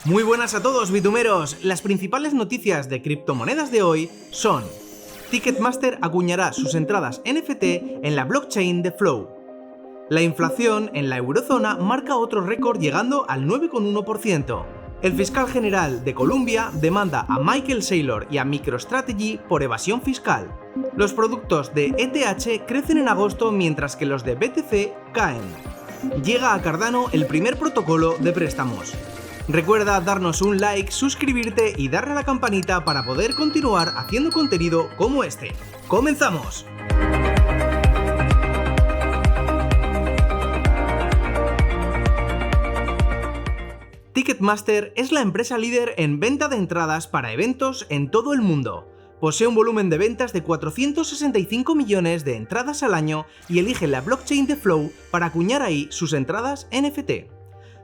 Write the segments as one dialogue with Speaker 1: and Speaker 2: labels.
Speaker 1: Muy buenas a todos, bitumeros. Las principales noticias de criptomonedas de hoy son: Ticketmaster acuñará sus entradas NFT en la blockchain de Flow. La inflación en la eurozona marca otro récord llegando al 9,1%. El fiscal general de Colombia demanda a Michael Saylor y a MicroStrategy por evasión fiscal. Los productos de ETH crecen en agosto mientras que los de BTC caen. Llega a Cardano el primer protocolo de préstamos. Recuerda darnos un like, suscribirte y darle a la campanita para poder continuar haciendo contenido como este. ¡Comenzamos! Ticketmaster es la empresa líder en venta de entradas para eventos en todo el mundo. Posee un volumen de ventas de 465 millones de entradas al año y elige la blockchain de Flow para acuñar ahí sus entradas NFT.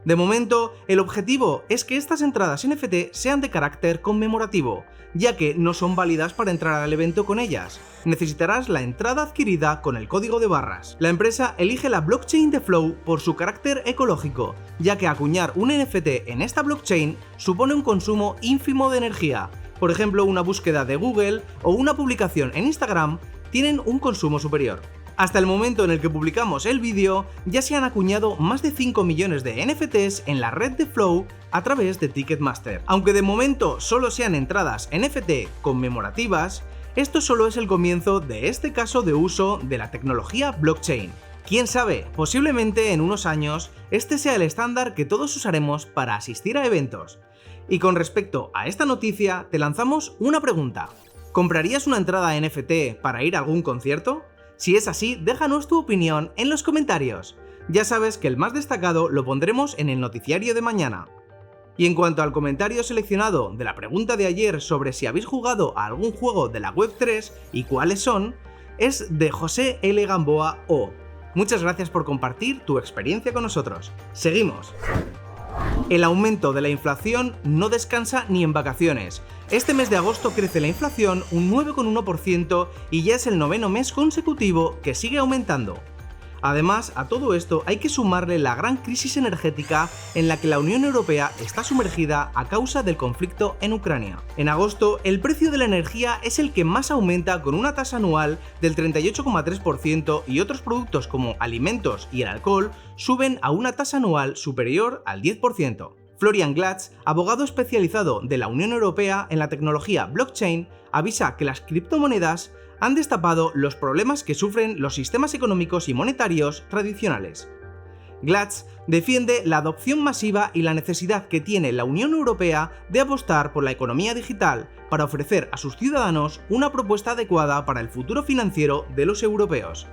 Speaker 1: De momento, el objetivo es que estas entradas NFT sean de carácter conmemorativo, ya que no son válidas para entrar al evento con ellas. Necesitarás la entrada adquirida con el código de barras. La empresa elige la blockchain de Flow por su carácter ecológico, ya que acuñar un NFT en esta blockchain supone un consumo ínfimo de energía. Por ejemplo, una búsqueda de Google o una publicación en Instagram tienen un consumo superior. Hasta el momento en el que publicamos el vídeo, ya se han acuñado más de 5 millones de NFTs en la red de Flow a través de Ticketmaster. Aunque de momento solo sean entradas NFT conmemorativas, esto solo es el comienzo de este caso de uso de la tecnología blockchain. Quién sabe, posiblemente en unos años este sea el estándar que todos usaremos para asistir a eventos. Y con respecto a esta noticia, te lanzamos una pregunta. ¿Comprarías una entrada NFT para ir a algún concierto? Si es así, déjanos tu opinión en los comentarios. Ya sabes que el más destacado lo pondremos en el noticiario de mañana. Y en cuanto al comentario seleccionado de la pregunta de ayer sobre si habéis jugado a algún juego de la Web3 y cuáles son, es de José L. Gamboa O. Muchas gracias por compartir tu experiencia con nosotros. Seguimos. El aumento de la inflación no descansa ni en vacaciones. Este mes de agosto crece la inflación un 9,1% y ya es el noveno mes consecutivo que sigue aumentando. Además, a todo esto hay que sumarle la gran crisis energética en la que la Unión Europea está sumergida a causa del conflicto en Ucrania. En agosto, el precio de la energía es el que más aumenta con una tasa anual del 38,3% y otros productos como alimentos y el alcohol suben a una tasa anual superior al 10%. Florian Glatz, abogado especializado de la Unión Europea en la tecnología blockchain, avisa que las criptomonedas han destapado los problemas que sufren los sistemas económicos y monetarios tradicionales. Glatz defiende la adopción masiva y la necesidad que tiene la Unión Europea de apostar por la economía digital para ofrecer a sus ciudadanos una propuesta adecuada para el futuro financiero de los europeos.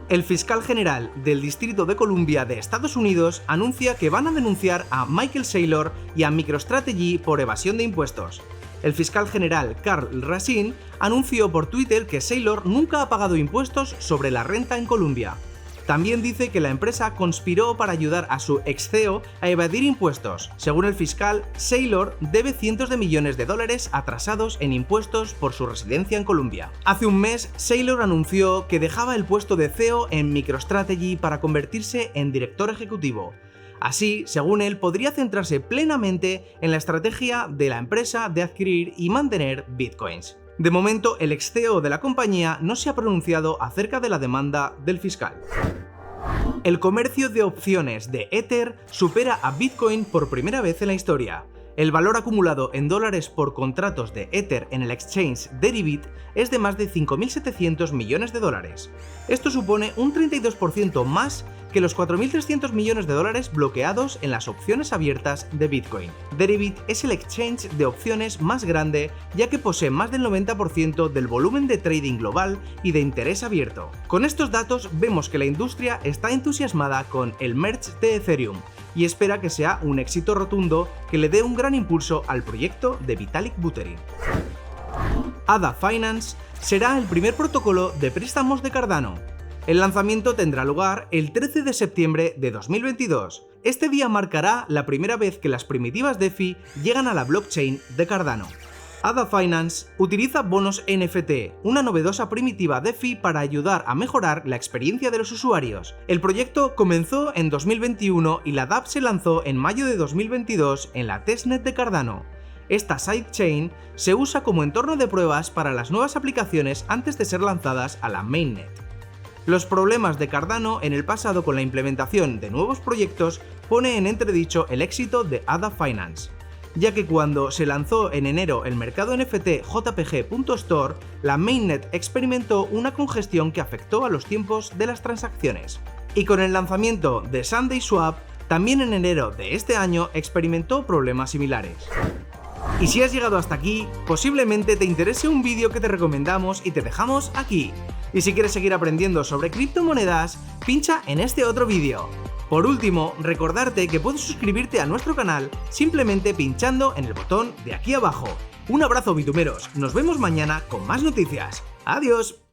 Speaker 1: El fiscal general del Distrito de Columbia de Estados Unidos anuncia que van a denunciar a Michael Saylor y a MicroStrategy por evasión de impuestos. El fiscal general Karl Racine anunció por Twitter que Saylor nunca ha pagado impuestos sobre la renta en Colombia. También dice que la empresa conspiró para ayudar a su ex CEO a evadir impuestos. Según el fiscal, Saylor debe cientos de millones de dólares atrasados en impuestos por su residencia en Colombia. Hace un mes, Saylor anunció que dejaba el puesto de CEO en MicroStrategy para convertirse en director ejecutivo. Así, según él, podría centrarse plenamente en la estrategia de la empresa de adquirir y mantener bitcoins. De momento, el ex CEO de la compañía no se ha pronunciado acerca de la demanda del fiscal. El comercio de opciones de Ether supera a Bitcoin por primera vez en la historia. El valor acumulado en dólares por contratos de Ether en el exchange Deribit es de más de 5.700 millones de dólares. Esto supone un 32% más que los 4.300 millones de dólares bloqueados en las opciones abiertas de Bitcoin. Deribit es el exchange de opciones más grande, ya que posee más del 90% del volumen de trading global y de interés abierto. Con estos datos vemos que la industria está entusiasmada con el merge de Ethereum y espera que sea un éxito rotundo que le dé un gran impulso al proyecto de Vitalik Buterin. ADA Finance será el primer protocolo de préstamos de Cardano. El lanzamiento tendrá lugar el 13 de septiembre de 2022. Este día marcará la primera vez que las primitivas DeFi llegan a la blockchain de Cardano. ADA Finance utiliza bonos NFT, una novedosa primitiva DeFi para ayudar a mejorar la experiencia de los usuarios. El proyecto comenzó en 2021 y la dApp se lanzó en mayo de 2022 en la testnet de Cardano. Esta sidechain se usa como entorno de pruebas para las nuevas aplicaciones antes de ser lanzadas a la mainnet. Los problemas de Cardano en el pasado con la implementación de nuevos proyectos pone en entredicho el éxito de ADA Finance, ya que cuando se lanzó en enero el mercado NFT JPG.store, la mainnet experimentó una congestión que afectó a los tiempos de las transacciones. Y con el lanzamiento de SundaeSwap, también en enero de este año experimentó problemas similares. Y si has llegado hasta aquí, posiblemente te interese un vídeo que te recomendamos y te dejamos aquí. Y si quieres seguir aprendiendo sobre criptomonedas, pincha en este otro vídeo. Por último, recordarte que puedes suscribirte a nuestro canal simplemente pinchando en el botón de aquí abajo. Un abrazo bitumeros, nos vemos mañana con más noticias. ¡Adiós!